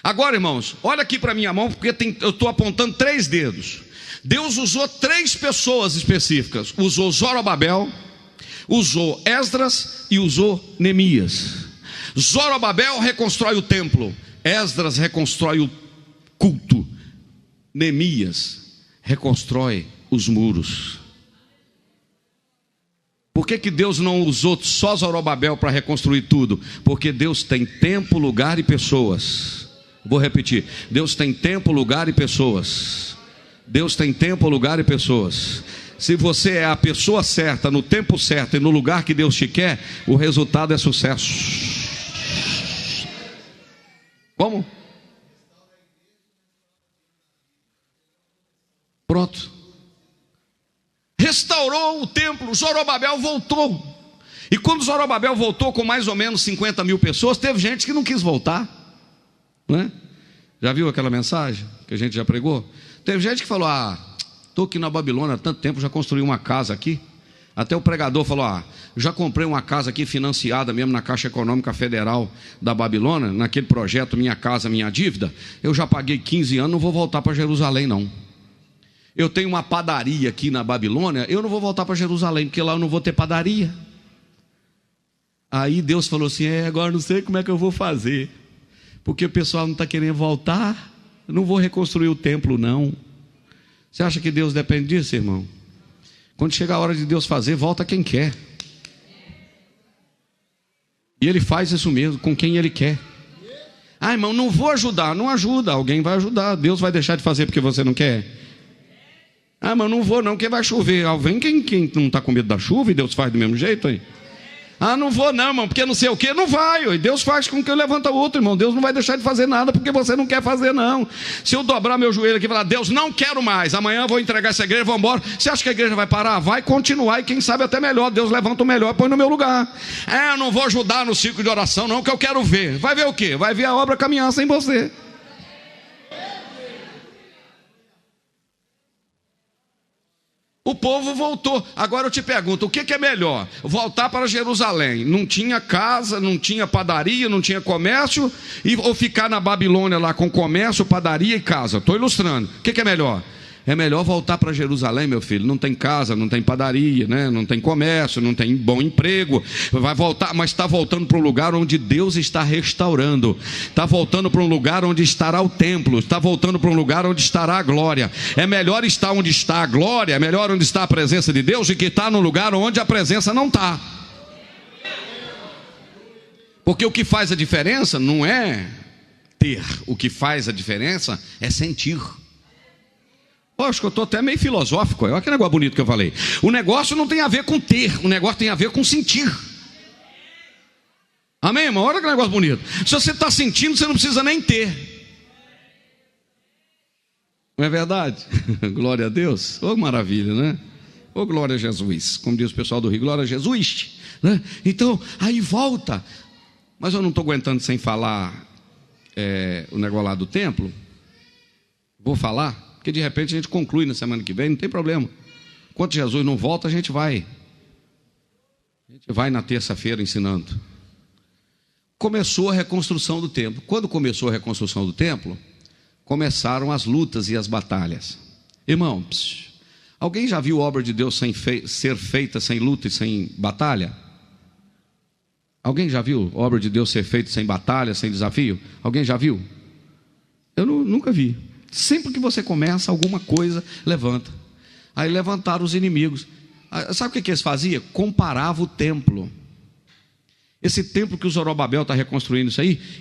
Agora, irmãos, olha aqui para minha mão, porque eu estou apontando 3 dedos. Deus usou 3 pessoas específicas. Usou Zorobabel, usou Esdras e usou Neemias. Zorobabel reconstrói o templo, Esdras reconstrói o culto, Neemias reconstrói os muros. Por que Deus não usou só Zorobabel para reconstruir tudo? Porque Deus tem tempo, lugar e pessoas. Vou repetir: Deus tem tempo, lugar e pessoas. Deus tem tempo, lugar e pessoas. Se você é a pessoa certa, no tempo certo e no lugar que Deus te quer, o resultado é sucesso. Como? Pronto. Restaurou o templo, Zorobabel voltou. E quando Zorobabel voltou com mais ou menos 50 mil pessoas, teve gente que não quis voltar, não é? Já viu aquela mensagem que a gente já pregou? Teve gente que falou: estou aqui na Babilônia há tanto tempo, já construí uma casa aqui. Até o pregador falou: já comprei uma casa aqui financiada mesmo na Caixa Econômica Federal da Babilônia, naquele projeto Minha Casa Minha Dívida. Eu já paguei 15 anos, não vou voltar para Jerusalém não. Eu tenho uma padaria aqui na Babilônia, eu não vou voltar para Jerusalém, porque lá eu não vou ter padaria. Aí Deus falou assim: agora não sei como é que eu vou fazer, porque o pessoal não está querendo voltar, eu não vou reconstruir o templo não. Você acha que Deus depende disso, irmão? Quando chega a hora de Deus fazer, volta quem quer. E Ele faz isso mesmo, com quem Ele quer. Irmão, não vou ajudar. Não ajuda, alguém vai ajudar. Deus vai deixar de fazer porque você não quer? Mas não vou não, porque vai chover. Vem quem não está com medo da chuva e Deus faz do mesmo jeito aí. Não vou não, irmão, porque não sei o que. Não vai, Deus faz com que eu levanta outro, irmão. Deus não vai deixar de fazer nada porque você não quer fazer não. Se eu dobrar meu joelho aqui e falar: Deus, não quero mais, amanhã eu vou entregar essa igreja, vou embora. Você acha que a igreja vai parar? Vai continuar, e quem sabe até melhor. Deus levanta o melhor e põe no meu lugar. Eu não vou ajudar no ciclo de oração não, que eu quero ver. Vai ver o quê? Vai ver a obra caminhar sem você. O povo voltou. Agora eu te pergunto: o que é melhor? Voltar para Jerusalém? Não tinha casa, não tinha padaria, não tinha comércio, ou ficar na Babilônia lá com comércio, padaria e casa? Estou ilustrando. O que é melhor? É melhor voltar para Jerusalém, meu filho. Não tem casa, não tem padaria, né? Não tem comércio, não tem bom emprego. Vai voltar, mas está voltando para um lugar onde Deus está restaurando. Está voltando para um lugar onde estará o templo. Está voltando para um lugar onde estará a glória. É melhor estar onde está a glória, é melhor onde está a presença de Deus, do que estar no lugar onde a presença não está. Porque o que faz a diferença não é ter. O que faz a diferença é sentir. Acho que eu estou até meio filosófico. Olha que negócio bonito que eu falei. O negócio não tem a ver com ter, o negócio tem a ver com sentir. Amém, irmão? Olha que negócio bonito. Se você está sentindo, você não precisa nem ter. Não é verdade? Glória a Deus. Oh, maravilha, né? Oh, glória a Jesus. Como diz o pessoal do Rio, glória a Jesus, né? Então, aí volta. Mas eu não estou aguentando sem falar o negócio lá do templo. Vou falar. Porque de repente a gente conclui na semana que vem, não tem problema. Enquanto Jesus não volta, a gente vai. A gente vai na terça-feira ensinando. Começou a reconstrução do templo. Quando começou a reconstrução do templo, começaram as lutas e as batalhas. Irmãos, alguém já viu a obra de Deus ser feita sem luta e sem batalha? Alguém já viu a obra de Deus ser feita sem batalha, sem desafio? Alguém já viu? Eu nunca vi. Sempre que você começa, alguma coisa levanta. Aí levantaram os inimigos. Sabe o que eles faziam? Comparava o templo. Esse templo que o Zorobabel está reconstruindo,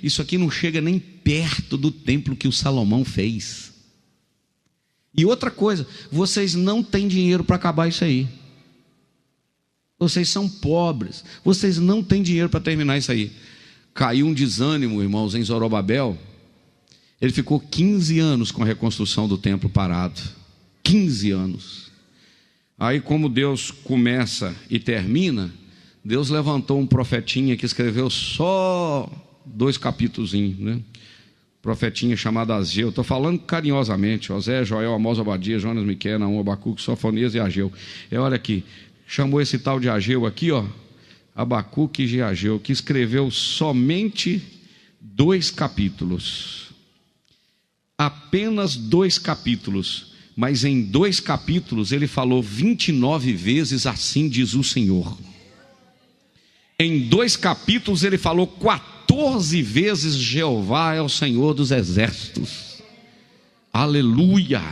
isso aqui não chega nem perto do templo que o Salomão fez. E outra coisa, vocês não têm dinheiro para acabar isso aí. Vocês são pobres, vocês não têm dinheiro para terminar isso aí. Caiu um desânimo, irmãos, em Zorobabel. Ele ficou 15 anos com a reconstrução do templo parado. 15 anos. Aí, como Deus começa e termina, Deus levantou um profetinha que escreveu só 2 capítulos, né? Profetinha chamado Ageu. Estou falando carinhosamente. Osé, Joel, Amós, Obadia, Jonas, Miqueias, Naum, Abacuque, Sofonias e Ageu. Olha aqui. Chamou esse tal de Ageu aqui, Abacuque e Ageu, que escreveu somente 2 capítulos. Apenas 2 capítulos, mas em 2 capítulos ele falou 29 vezes assim diz o Senhor. Em 2 capítulos ele falou 14 vezes Jeová é o Senhor dos exércitos. Aleluia.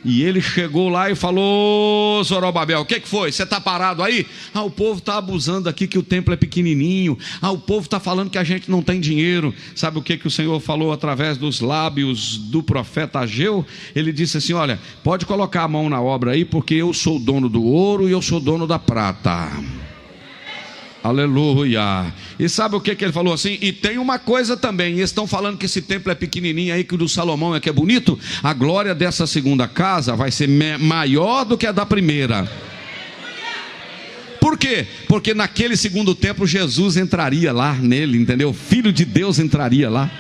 E ele chegou lá e falou: Zorobabel, o que foi? Você está parado aí? O povo está abusando aqui que o templo é pequenininho. O povo está falando que a gente não tem dinheiro. Sabe o que o Senhor falou através dos lábios do profeta Ageu? Ele disse assim: olha, pode colocar a mão na obra aí, porque eu sou dono do ouro e eu sou dono da prata. Aleluia. E sabe o que ele falou assim? E tem uma coisa também, eles estão falando que esse templo é pequenininho aí, que o do Salomão é que é bonito. A glória dessa segunda casa vai ser maior do que a da primeira. Por quê? Porque naquele segundo templo Jesus entraria lá nele, entendeu? Filho de Deus entraria lá.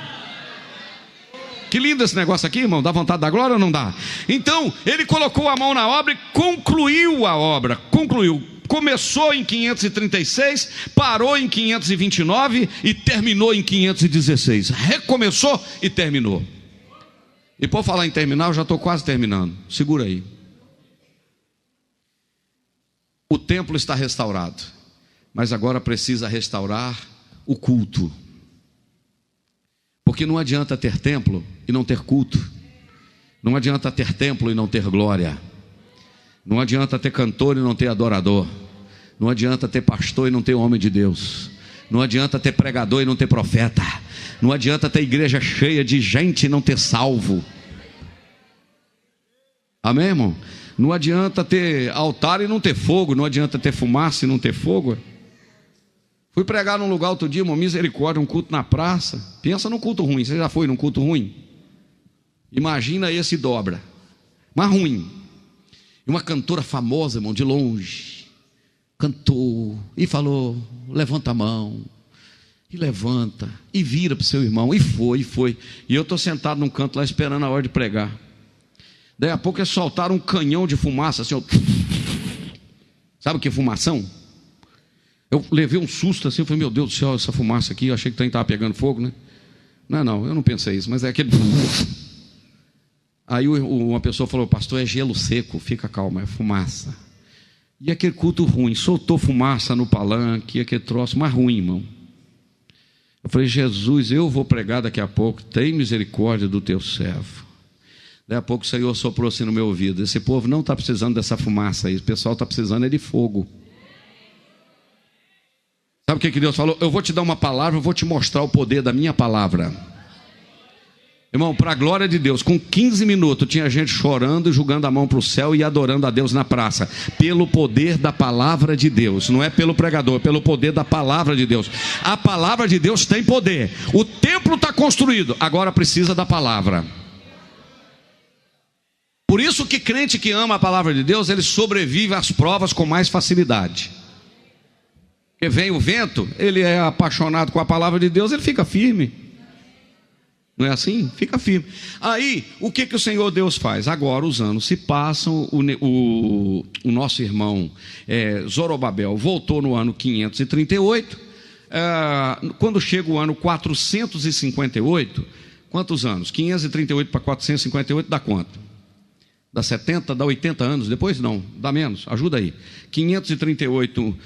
Que lindo esse negócio aqui, irmão. Dá vontade da glória ou não dá? Então ele colocou a mão na obra e concluiu a obra. Concluiu. Começou em 536, parou em 529 e terminou em 516. Recomeçou e terminou. E por falar em terminar, eu já estou quase terminando. Segura aí. O templo está restaurado, mas agora precisa restaurar o culto. Porque não adianta ter templo e não ter culto. Não adianta ter templo e não ter glória. Não adianta ter cantor e não ter adorador. Não adianta ter pastor e não ter homem de Deus. Não adianta ter pregador e não ter profeta. Não adianta ter igreja cheia de gente e não ter salvo. Amém, irmão? Não adianta ter altar e não ter fogo. Não adianta ter fumaça e não ter fogo. Fui pregar num lugar outro dia, uma misericórdia, um culto na praça. Pensa num culto ruim. Você já foi num culto ruim? Imagina esse dobra. Mas ruim. E uma cantora famosa, irmão, de longe, cantou e falou: levanta a mão, e levanta, e vira para o seu irmão, e foi. E eu estou sentado num canto lá esperando a hora de pregar. Daí a pouco eles soltaram um canhão de fumaça, assim, ó. Sabe o que é fumação? Eu levei um susto assim, eu falei: meu Deus do céu, essa fumaça aqui, eu achei que o trem estava pegando fogo, né? Não, eu não pensei isso, mas é aquele... Aí uma pessoa falou: pastor, é gelo seco, fica calmo, é fumaça. E aquele culto ruim, soltou fumaça no palanque, aquele troço mais ruim, irmão. Eu falei: Jesus, eu vou pregar daqui a pouco, tem misericórdia do teu servo. Daí a pouco o Senhor soprou assim no meu ouvido: esse povo não está precisando dessa fumaça aí, o pessoal está precisando é de fogo. Sabe o que Deus falou? Eu vou te dar uma palavra, eu vou te mostrar o poder da minha palavra. Irmão, para a glória de Deus, com 15 minutos tinha gente chorando, jogando a mão para o céu e adorando a Deus na praça, pelo poder da palavra de Deus. Não é pelo pregador, é pelo poder da palavra de Deus. A palavra de Deus tem poder. O templo está construído, agora precisa da palavra. Por isso que crente que ama a palavra de Deus, ele sobrevive às provas com mais facilidade. Porque vem o vento, ele é apaixonado com a palavra de Deus, ele fica firme. Não é assim? Fica firme. Aí, o que o Senhor Deus faz? Agora os anos se passam, o nosso irmão Zorobabel voltou no ano 538. Quando chega o ano 458, quantos anos? 538 para 458 dá quanto? Dá 70, dá 80 anos depois? Não, dá menos, ajuda aí. 538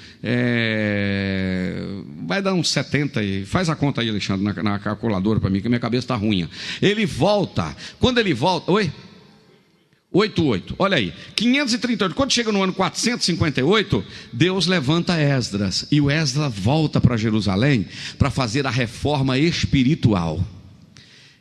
vai dar uns 70 aí. Faz a conta aí, Alexandre, na calculadora para mim, que minha cabeça está ruim. Ele volta, quando ele volta, 88, olha aí, 538, quando chega no ano 458, Deus levanta Esdras, e o Esdras volta para Jerusalém para fazer a reforma espiritual.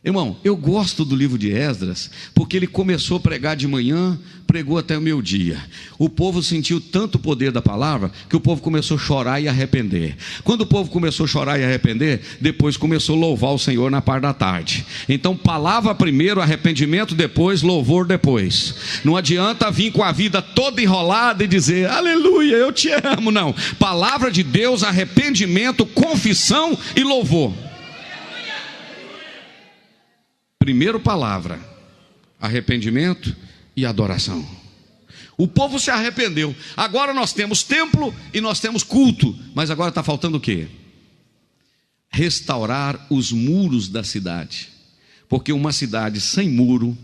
Irmão, eu gosto do livro de Esdras, porque ele começou a pregar de manhã, pregou até o meio-dia. O povo sentiu tanto o poder da palavra, que o povo começou a chorar e arrepender. Quando o povo começou a chorar e arrepender, depois começou a louvar o Senhor na parte da tarde. Então, palavra primeiro, arrependimento depois, louvor depois. Não adianta vir com a vida toda enrolada e dizer: aleluia, eu te amo. Não, palavra de Deus, arrependimento, confissão e louvor. Primeiro palavra, arrependimento e adoração. O povo se arrependeu. Agora nós temos templo e nós temos culto. Mas agora está faltando o quê? Restaurar os muros da cidade. Porque uma cidade sem muro,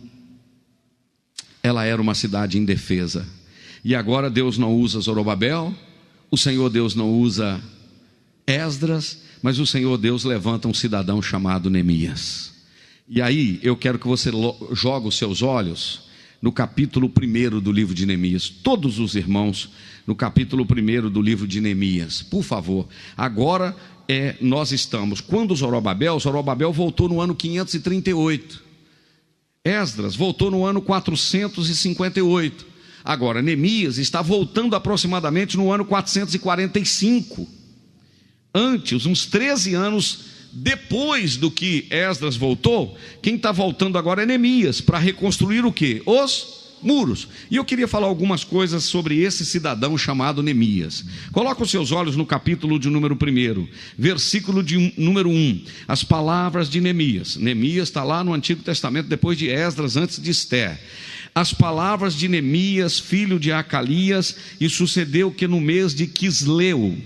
ela era uma cidade indefesa. E agora Deus não usa Zorobabel, o Senhor Deus não usa Esdras, mas o Senhor Deus levanta um cidadão chamado Neemias. E aí eu quero que você jogue os seus olhos no capítulo 1 do livro de Neemias. Todos os irmãos no capítulo 1 do livro de Neemias, por favor. Agora nós estamos, quando Zorobabel voltou no ano 538, Esdras voltou no ano 458, agora Neemias está voltando aproximadamente no ano 445, antes, uns 13 anos depois do que Esdras voltou. Quem está voltando agora é Neemias, para reconstruir o quê? Os muros. E eu queria falar algumas coisas sobre esse cidadão chamado Neemias. Coloca os seus olhos no capítulo de número 1, versículo de número 1, as palavras de Neemias. Neemias está lá no Antigo Testamento, depois de Esdras, antes de Ester. As palavras de Neemias, filho de Acalias, e sucedeu que no mês de Quisleu,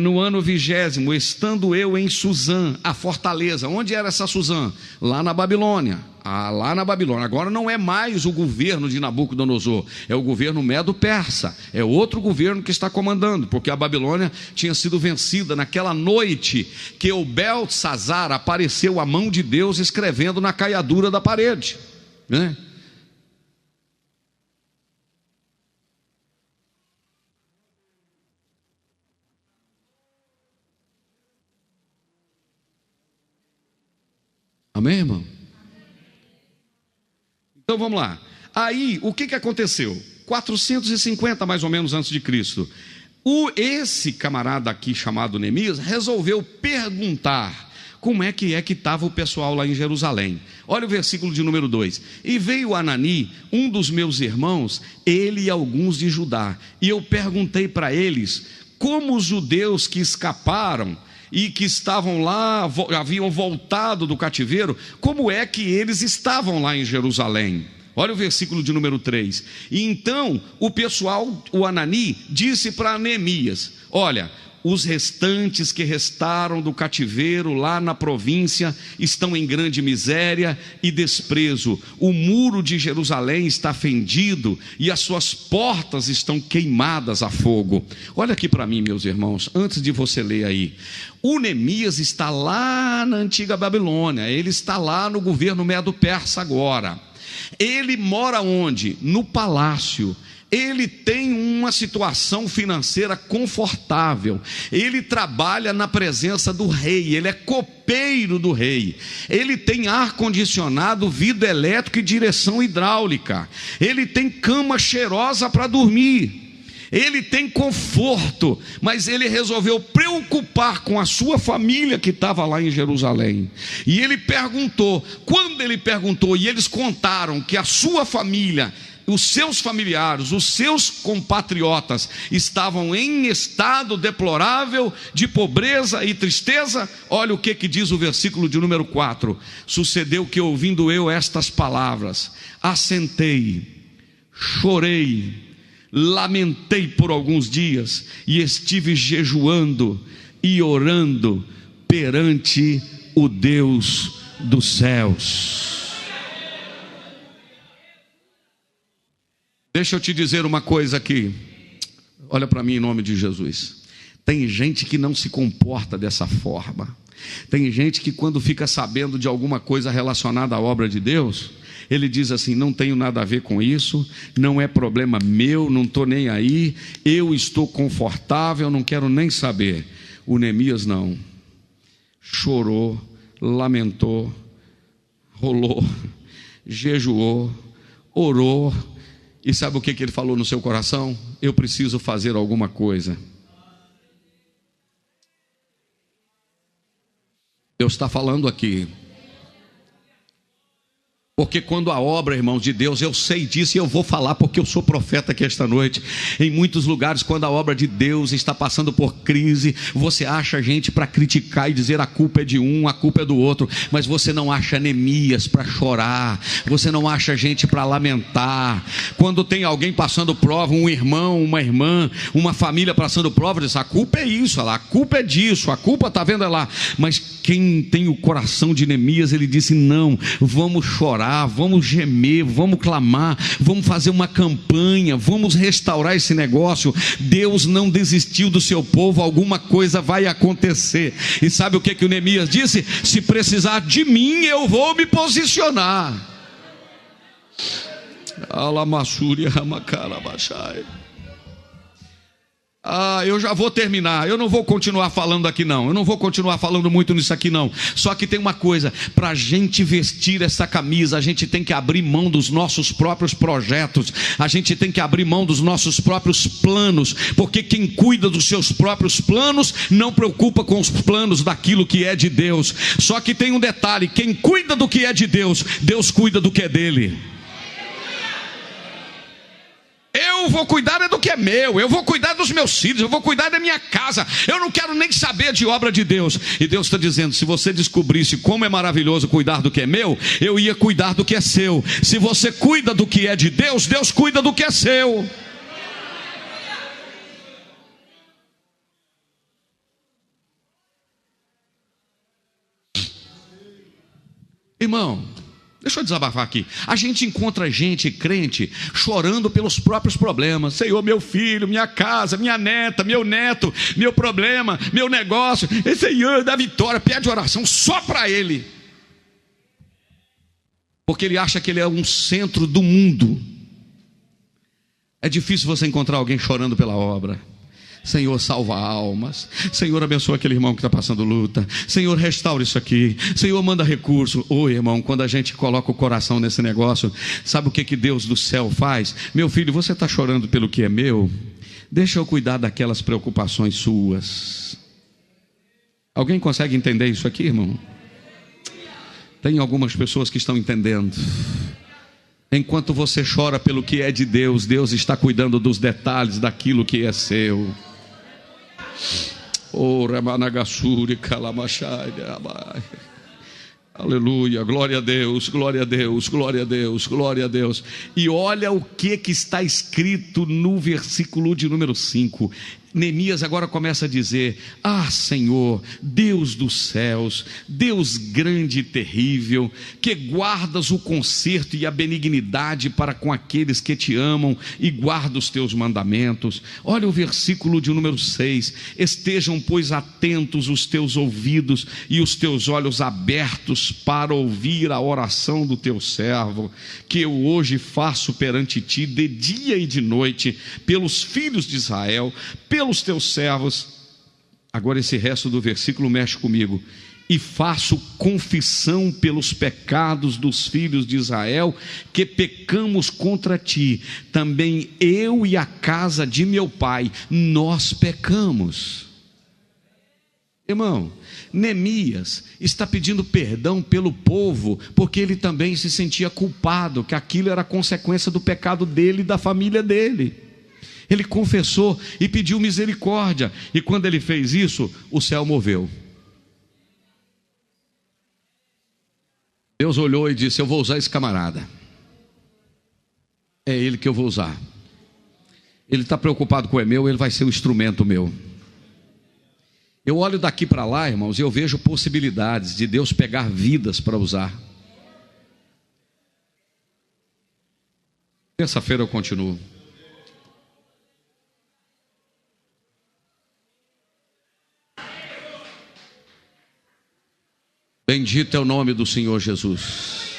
no ano 20º, estando eu em Suzã, a fortaleza. Onde era essa Suzã? Lá na Babilônia. Lá na Babilônia. Agora não é mais o governo de Nabucodonosor, é o governo medo-persa, é outro governo que está comandando, porque a Babilônia tinha sido vencida naquela noite que o Beltesazar apareceu a mão de Deus escrevendo na caiadura da parede, né? Amém, irmão? Então vamos lá. Aí, o que aconteceu? 450 mais ou menos antes de Cristo. Esse camarada aqui chamado Neemias resolveu perguntar como é que estava o pessoal lá em Jerusalém. Olha o versículo de número 2. E veio Anani, um dos meus irmãos, ele e alguns de Judá. E eu perguntei para eles como os judeus que escaparam e que estavam lá, haviam voltado do cativeiro, como é que eles estavam lá em Jerusalém? Olha o versículo de número 3. E então o pessoal, o Anani, disse para Neemias: olha, os restantes que restaram do cativeiro lá na província estão em grande miséria e desprezo. O muro de Jerusalém está fendido e as suas portas estão queimadas a fogo. Olha aqui para mim, meus irmãos, antes de você ler aí. O Neemias está lá na antiga Babilônia, ele está lá no governo medo-persa agora. Ele mora onde? No palácio. Ele tem uma situação financeira confortável, ele trabalha na presença do rei, ele é copeiro do rei, ele tem ar-condicionado, vidro elétrico e direção hidráulica, ele tem cama cheirosa para dormir, ele tem conforto, mas ele resolveu preocupar com a sua família que estava lá em Jerusalém. E ele perguntou, quando ele perguntou e eles contaram que a sua família, os seus familiares, os seus compatriotas estavam em estado deplorável de pobreza e tristeza, olha o que diz o versículo de número 4. Sucedeu que, ouvindo eu estas palavras, assentei, chorei, lamentei por alguns dias e estive jejuando e orando perante o Deus dos céus. Deixa eu te dizer uma coisa aqui, olha para mim em nome de Jesus. Tem gente que não se comporta dessa forma. Tem gente que quando fica sabendo de alguma coisa relacionada à obra de Deus, ele diz assim: não tenho nada a ver com isso, não é problema meu, não estou nem aí, eu estou confortável, não quero nem saber. O Neemias não, chorou, lamentou, rolou, jejuou, orou. E sabe o que ele falou no seu coração? Eu preciso fazer alguma coisa. Deus está falando aqui. Porque quando a obra, irmãos, de Deus, eu sei disso e eu vou falar porque eu sou profeta aqui esta noite. Em muitos lugares, quando a obra de Deus está passando por crise, você acha gente para criticar e dizer a culpa é de um, a culpa é do outro, mas você não acha Neemias para chorar, você não acha gente para lamentar. Quando tem alguém passando prova, um irmão, uma irmã, uma família passando prova, diz: a culpa é isso, a culpa é disso, a culpa está vendo lá. Mas quem tem o coração de Neemias, ele disse: não, vamos chorar, orar, vamos gemer, vamos clamar, vamos fazer uma campanha, vamos restaurar esse negócio. Deus não desistiu do seu povo, alguma coisa vai acontecer. E sabe o que o Neemias disse? Se precisar de mim, eu vou me posicionar. Alamassuri Ramacarabachai. Eu já vou terminar, eu não vou continuar falando aqui não, eu não vou continuar falando muito nisso aqui não. Só que tem uma coisa, para a gente vestir essa camisa, a gente tem que abrir mão dos nossos próprios projetos, a gente tem que abrir mão dos nossos próprios planos, porque quem cuida dos seus próprios planos, não preocupa com os planos daquilo que é de Deus. Só que tem um detalhe, quem cuida do que é de Deus, Deus cuida do que é dele. Eu vou cuidar do que é meu, eu vou cuidar dos meus filhos, eu vou cuidar da minha casa, eu não quero nem saber de obra de Deus. E Deus está dizendo, se você descobrisse como é maravilhoso cuidar do que é meu, eu ia cuidar do que é seu. Se você cuida do que é de Deus, Deus cuida do que é seu. Irmão, deixa eu desabafar aqui. A gente encontra gente crente chorando pelos próprios problemas. Senhor, meu filho, minha casa, minha neta, meu neto, meu problema, meu negócio. E Senhor, dá vitória, pede oração só para ele. Porque ele acha que ele é um centro do mundo. É difícil você encontrar alguém chorando pela obra. Senhor, salva almas. Senhor, abençoa aquele irmão que está passando luta. Senhor, restaura isso aqui. Senhor, manda recurso. Irmão, quando a gente coloca o coração nesse negócio, sabe o que Deus do céu faz? Meu filho, você está chorando pelo que é meu? Deixa eu cuidar daquelas preocupações suas. Alguém consegue entender isso aqui, irmão? Tem algumas pessoas que estão entendendo. Enquanto você chora pelo que é de Deus, Deus está cuidando dos detalhes daquilo que é seu. Ramanagasuri Kalamachai. Aleluia, glória a Deus, glória a Deus, glória a Deus, glória a Deus. E olha o que está escrito no versículo de número 5. Neemias agora começa a dizer: Senhor, Deus dos céus, Deus grande e terrível, que guardas o conserto e a benignidade para com aqueles que te amam e guardam os teus mandamentos. Olha o versículo de número 6. Estejam, pois, atentos os teus ouvidos e os teus olhos abertos para ouvir a oração do teu servo, que eu hoje faço perante ti de dia e de noite, pelos filhos de Israel, pelos teus servos. Agora esse resto do versículo mexe comigo. E faço confissão pelos pecados dos filhos de Israel, que pecamos contra ti. Também eu e a casa de meu pai, nós pecamos. Irmão, Neemias está pedindo perdão pelo povo, porque ele também se sentia culpado, que aquilo era consequência do pecado dele e da família dele. Ele confessou e pediu misericórdia. E quando ele fez isso, o céu moveu. Deus olhou e disse: eu vou usar esse camarada. É ele que eu vou usar. Ele está preocupado com o meu, ele vai ser o instrumento meu. Eu olho daqui para lá, irmãos, e eu vejo possibilidades de Deus pegar vidas para usar. Terça-feira eu continuo. Bendito é o nome do Senhor Jesus.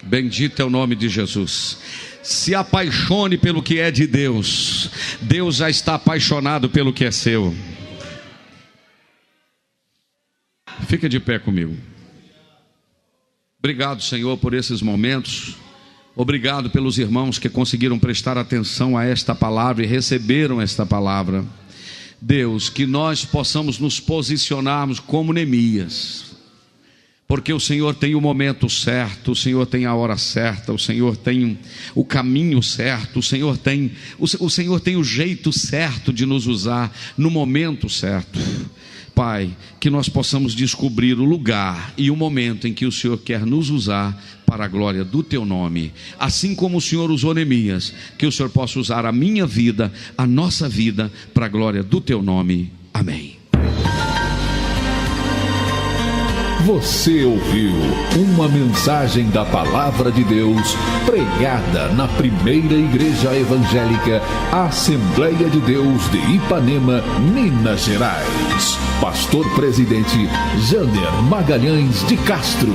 Bendito é o nome de Jesus. Se apaixone pelo que é de Deus. Deus já está apaixonado pelo que é seu. Fica de pé comigo. Obrigado, Senhor, por esses momentos. Obrigado pelos irmãos que conseguiram prestar atenção a esta palavra e receberam esta palavra. Deus, que nós possamos nos posicionarmos como Neemias, porque o Senhor tem o momento certo, o Senhor tem a hora certa, o Senhor tem o caminho certo, o Senhor tem o jeito certo de nos usar no momento certo. Pai, que nós possamos descobrir o lugar e o momento em que o Senhor quer nos usar para a glória do Teu nome. Assim como o Senhor usou Neemias, que o Senhor possa usar a minha vida, a nossa vida, para a glória do Teu nome. Amém. Você ouviu uma mensagem da Palavra de Deus pregada na primeira igreja evangélica Assembleia de Deus de Ipanema, Minas Gerais. Pastor Presidente Jander Magalhães de Castro.